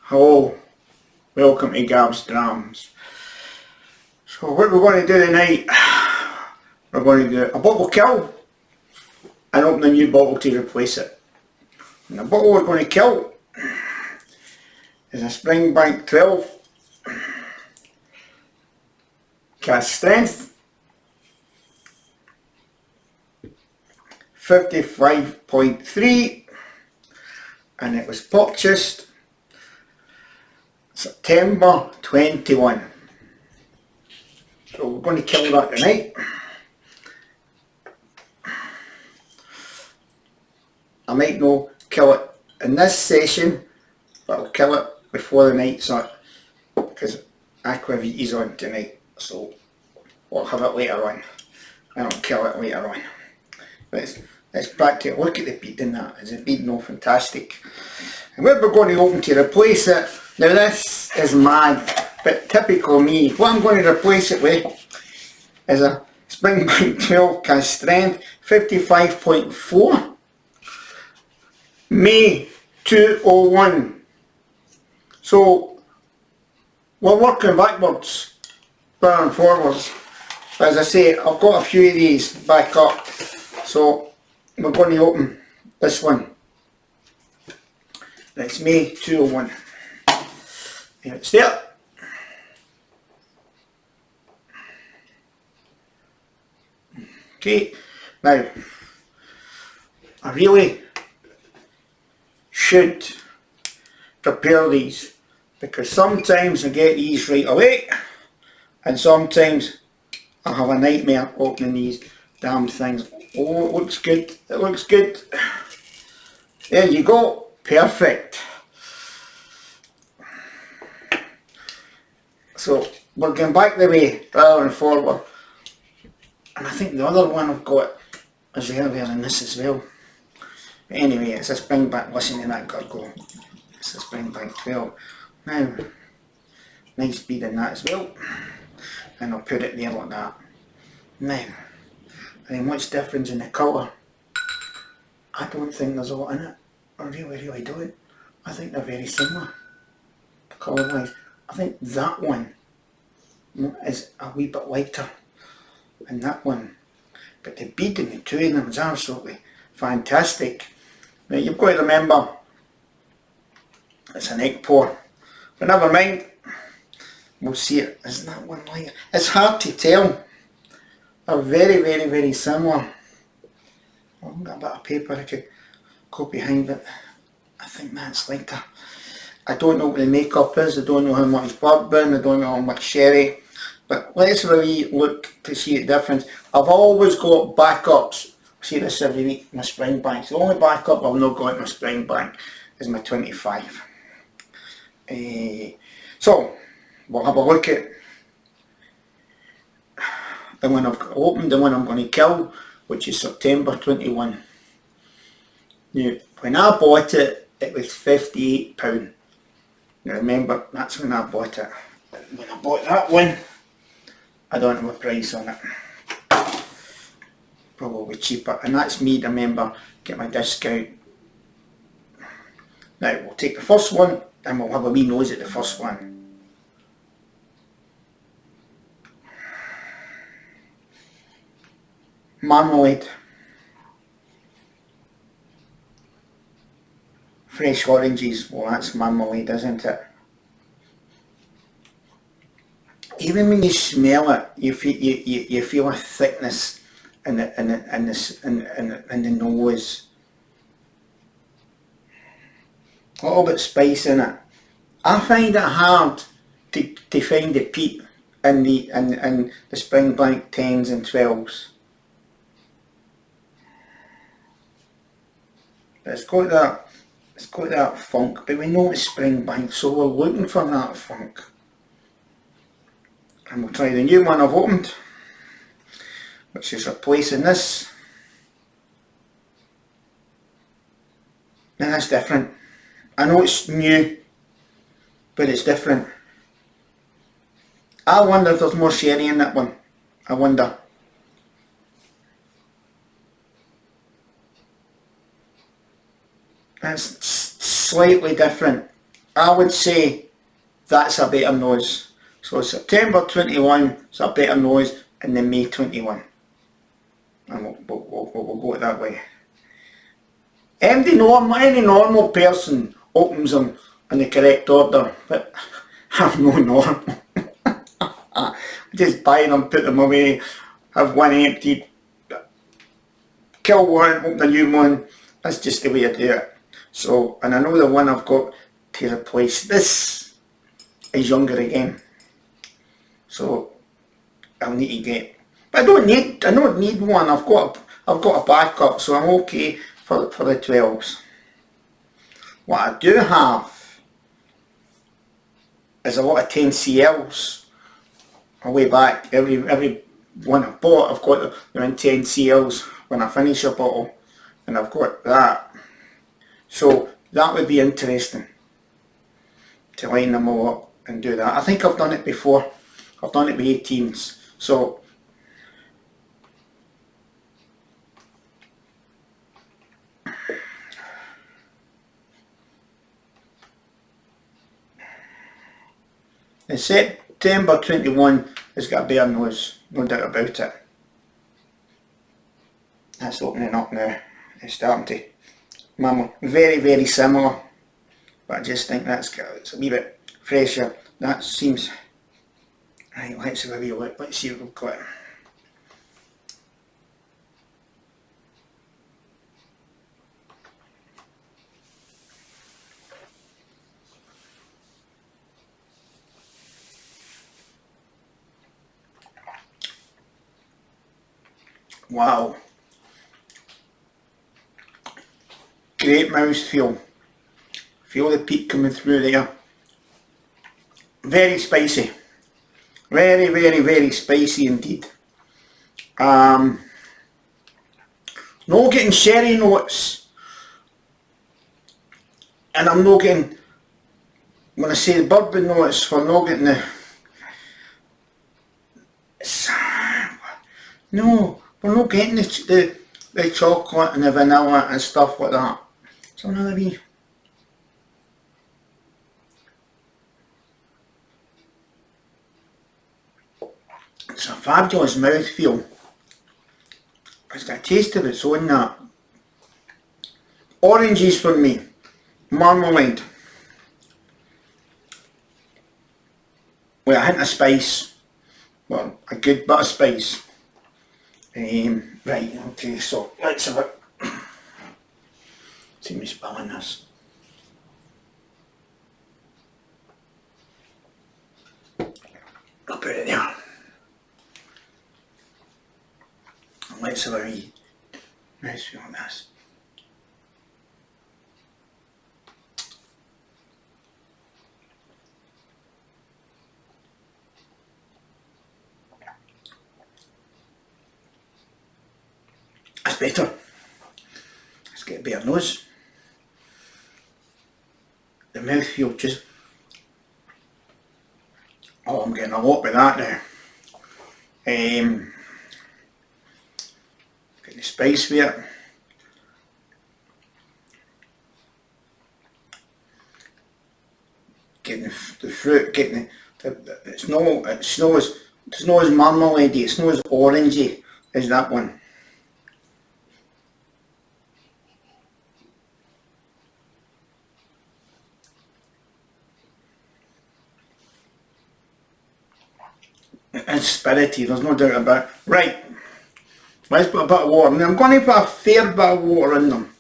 Hello, welcome to Gab's Drams. So what we're going to do tonight, we're going to do a bottle kill and open a new bottle to replace it. And the bottle we're going to kill is a Springbank 12, cask strength, 55.3, and it was purchased September 21. So we're going to kill that tonight. I might not kill it in this session, but I'll kill it before the night's up because aquavita's on tonight, so we'll have it later on and I'll kill it later on. But it's back to it. Look at the beading, that is a beading, all fantastic. And what we're going to open to replace it, now this is mad, but typical me. What I'm going to replace it with is a Springbank 12 cask strength, 55.4, May 201. So we're working backwards, and forwards. As I say, I've got a few of these back up, so we're going to open this one. It's May 201. And it's there. Okay, now I really should prepare these because sometimes I get these right away and sometimes I have a nightmare opening these damn things. Oh, it looks good, it looks good. There you go, perfect. So we're going back the way rather than forward. And I think the other one I've got is earlier than this as well. But anyway, it's a Springbank. Listen to that gurgle. It's a Springbank 12. Now, nice bead in that as well. And I'll put it there like that. Now, I mean, what's difference in the colour? I don't think there's a lot in it. I really don't. I think they're very similar, colour wise. I think that one is a wee bit lighter than that one. But the bead in the two of them is absolutely fantastic. Now you've got to remember, it's an egg pour. But never mind, we'll see it. Is that one lighter? It's hard to tell. They're very similar. I've got a bit of paper I could go behind, but I think that's lighter. I don't know what the makeup is, I don't know how much bourbon, I don't know how much sherry, but let's really look to see the difference. I've always got backups. I see this every week, my Springbank. The only backup I've not got in my Springbank is my 25. So, we'll have a look at the one I've got opened, the one I'm going to kill, which is September 21. Now, when I bought it, it was £58. Now remember, that's when I bought it. When I bought that one, I don't have a price on it. Probably cheaper, and that's me to remember, get my discount. Now we'll take the first one and we'll have a wee nose at the first one. Marmalade. Fresh oranges, well that's marmalade, isn't it? Even when you smell it, you feel a thickness in the nose. A little bit of spice in it. I find it hard to find the peat in the Springbank 10s and 12s. But it's got that funk, but we know it's Springbank, so we're looking for that funk. And we'll try the new one I've opened, which is replacing this. Now that's different. I know it's new, but it's different. I wonder if there's more sherry in that one. I wonder. It's slightly different. I would say that's a better nose. So September 21 is a better nose and then May 21. And we'll go it that way. Any normal person opens them in the correct order, but I'm no normal. Just buy them, put them away, have one empty, kill one, open a new one. That's just the way I do it. So, and I know the one I've got to replace this is younger again. So I'll need to get, but I don't need one. I've got a backup, so I'm okay for the 12s. What I do have is a lot of 10CLs. Way back, every one I bought, I've got them in 10CLs when I finish a bottle, and I've got that. So that would be interesting to line them all up and do that. I think I've done it before. I've done it with 18s. So in September 21 has got a better nose, no doubt about it. That's opening up now. It's starting to mumble. Very, very similar, but I just think it's a wee bit fresher. That seems right. Let's have a wee look. Let's see what we've got. Wow. Great mouthfeel. Feel the peat coming through there. Very spicy. Very, very, very spicy indeed. No getting sherry notes. And I'm not getting, when I say bourbon notes, we're not getting no, we're not getting the chocolate and the vanilla and stuff like that. So another wee. It's a fabulous mouthfeel. It's got a taste of its own, that. Oranges for me. Marmalade. With a hint of spice. Well, a good bit of spice. Right, okay, so let's have it. See me spilling this. I'll put it there. And let's have a wee mouthfeel on this. That's better. Let's get a better nose. The mouthfeel just... Oh, I'm getting a lot with that now. Getting the spice with it. Getting the fruit, getting it's not as marmalade-y, it's not as orangey as that one. It's spirity, there's no doubt about it. Right, let's put a bit of water. Now I'm going to put a fair bit of water in them.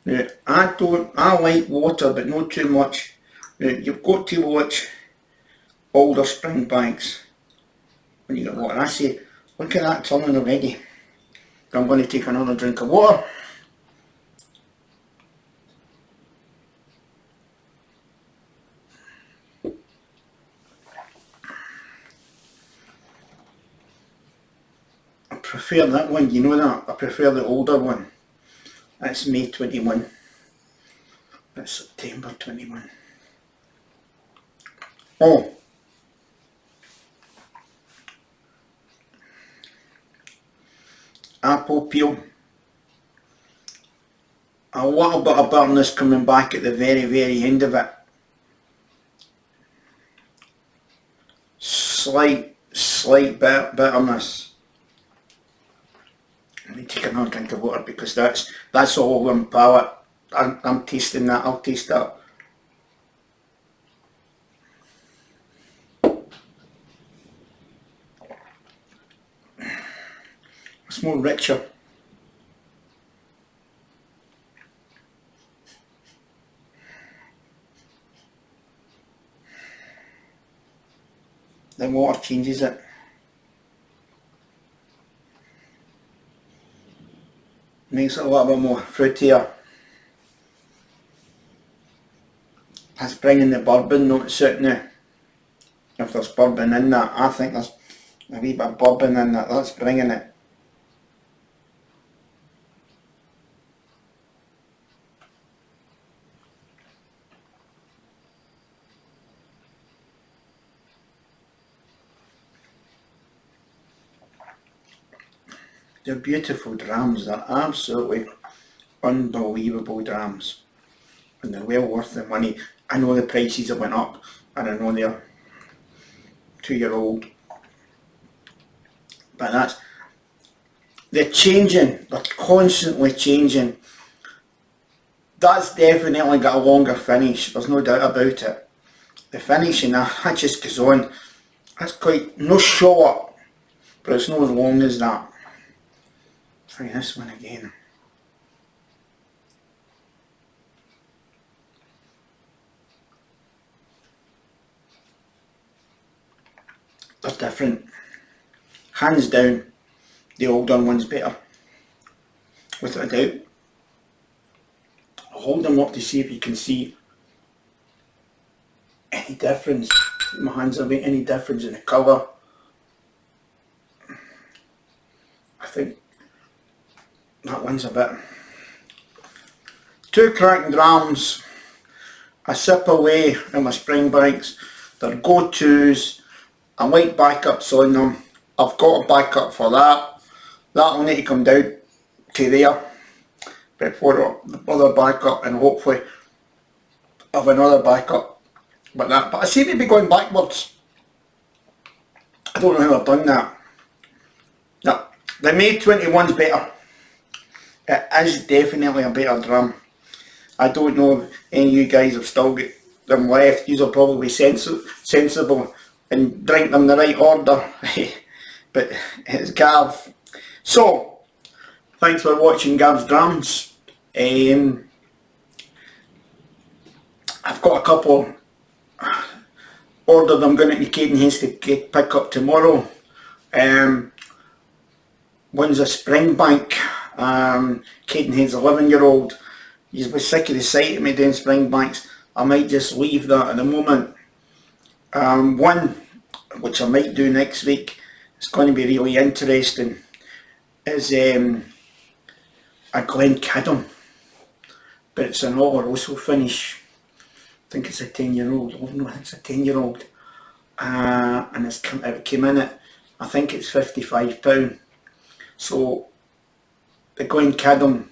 Now, I like water, but not too much. Now, you've got to watch older Springbanks when you get water. I say, look at that turning already. I'm going to take another drink of water. I prefer that one, you know that? I prefer the older one. That's May 21. That's September 21. Oh. Apple peel. A little bit of bitterness coming back at the very, very end of it. slight bitterness. Let me take another drink of water because that's all on palate. I'm tasting that. I'll taste that. It's more richer. The water changes it. Makes it a little bit more fruitier. That's bringing the bourbon notes out now. If there's bourbon in that, I think there's a wee bit of bourbon in that. That's bringing it. They're beautiful drams. They're absolutely unbelievable drams, and they're well worth the money. I know the prices have went up, and I know they're 2-year-old, but they're changing. They're constantly changing. That's definitely got a longer finish. There's no doubt about it. The finishing that just goes on. That's quite no short, but it's not as long as that. Try this one again. They're different. Hands down, the older one's better. Without a doubt. I'll hold them up to see if you can see any difference. My hands are make any difference in the colour. I think that one's a bit. 2 cracking drams. I sip away in my Springbanks. They're go-tos. I like backups on them. I've got a backup for that. That'll need to come down to there before the other backup, and hopefully have another backup. But I seem to be going backwards. I don't know how I've done that. No, the May 21's better. It is definitely a better drum. I don't know if any of you guys have still got them left. These will probably be sensible and drink them in the right order. But it's Gav. So, thanks for watching Gav's Drums. I've got a couple ordered. I'm going to Cadenheads to pick up tomorrow. One's a Springbank. Cadenhead's 11-year-old. He's sick of the sight of me doing Springbanks. I might just leave that at the moment. One, which I might do next week, it's going to be really interesting, is a Glencadam, but it's an Oloroso finish. I think it's a 10-year-old. Oh no, I think it's a 10-year-old. And it came in at, I think it's £55. So the Glencadam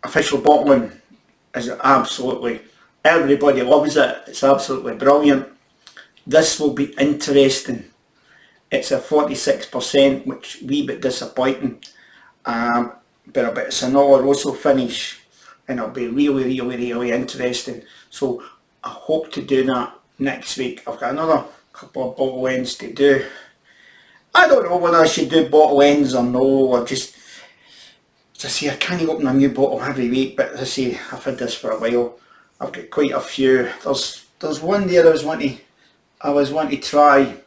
official bottling is absolutely, everybody loves it. It's absolutely brilliant. This will be interesting. It's a 46%, which wee bit disappointing, but it's an Oloroso finish, and it'll be really interesting. So I hope to do that next week. I've got another couple of bottle ends to do. I don't know whether I should do bottle ends or no, or just, as I say, I can't open a new bottle every week, but as I say, I've had this for a while. I've got quite a few. There's one there I was wanting to try.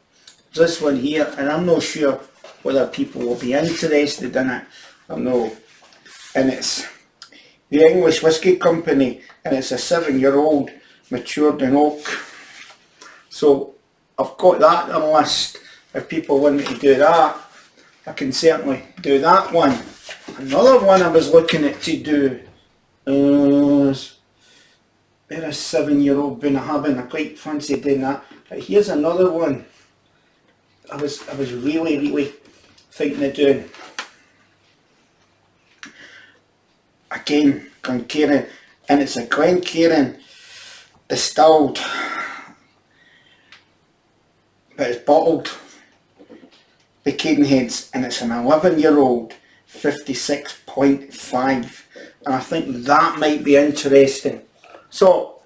This one here, and I'm not sure whether people will be interested in it. I don't know. And it's the English Whisky Company, and it's a 7-year-old matured in oak. So I've got that on the list. If people want me to do that, I can certainly do that one. Another one I was looking at to do is a 7-year-old Bunnahabhain. I quite fancy doing that. But here's another one I was really thinking of doing. Again, but it's bottled, the Cadenheads, and it's an 11-year-old 56.5, and I think that might be interesting. So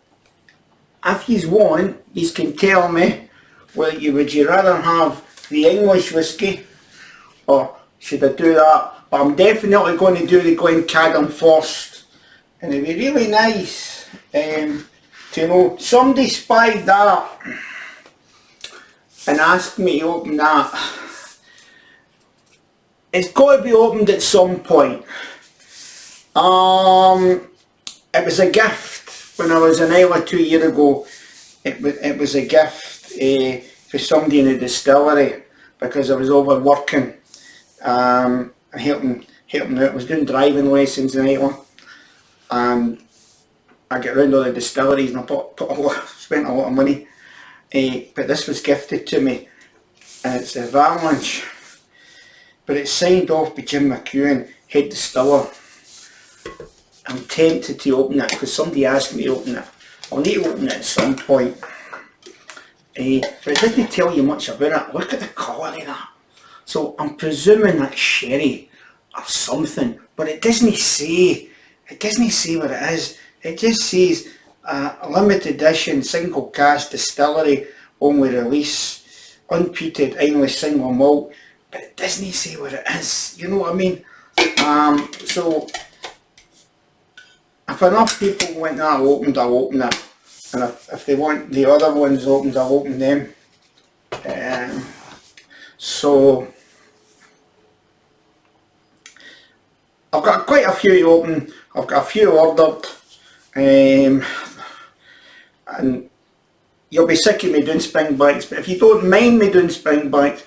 if you want, you can tell me, would you rather have the English whiskey, or should I do that? But I'm definitely going to do the Glencairn first, and it'd be really nice to know. Somebody spied that and asked me to open that. It's got to be opened at some point. It was a gift when I was in Ireland 2 years ago. It was a gift for somebody in the distillery, because I was overworking and helping out. I was doing driving lessons in Ireland, and I get round all the distilleries, and I spent a lot of money. But this was gifted to me, and it's a Avalanche, but it's signed off by Jim McEwen, head distiller. I'm tempted to open it because somebody asked me to open it. I'll need to open it at some point. But it doesn't tell you much about it. Look at the colour of that. So I'm presuming that's sherry or something, but it doesn't say what it is. It just says a limited edition single cask distillery only release, unpeated English single malt, but it doesn't say what it is, you know what I mean? So if enough people want that opened, I'll open it, and if they want the other ones opened, I'll open them. So I've got quite a few to open. I've got a few ordered, and you'll be sick of me doing Springbanks, but if you don't mind me doing Springbanks,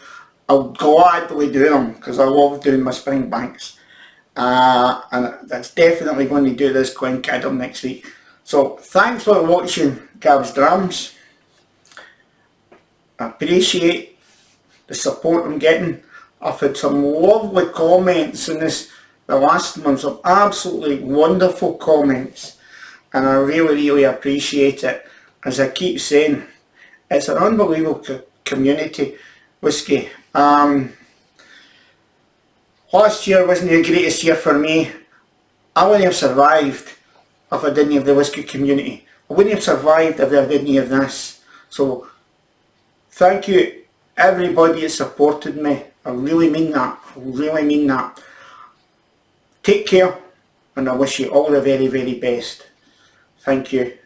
I'll gladly do them, because I love doing my Springbanks. And that's definitely going to do this Glencairn next week. So thanks for watching Gav's Drams. I appreciate the support I'm getting. I've had some lovely comments in this the last month, some absolutely wonderful comments, and I really appreciate it. As I keep saying, it's an unbelievable community, whiskey. Last year wasn't the greatest year for me. I wouldn't have survived if I didn't have the whiskey community. I wouldn't have survived if I didn't have this. So thank you everybody that supported me. I really mean that. I really mean that. Take care, and I wish you all the very best. Thank you.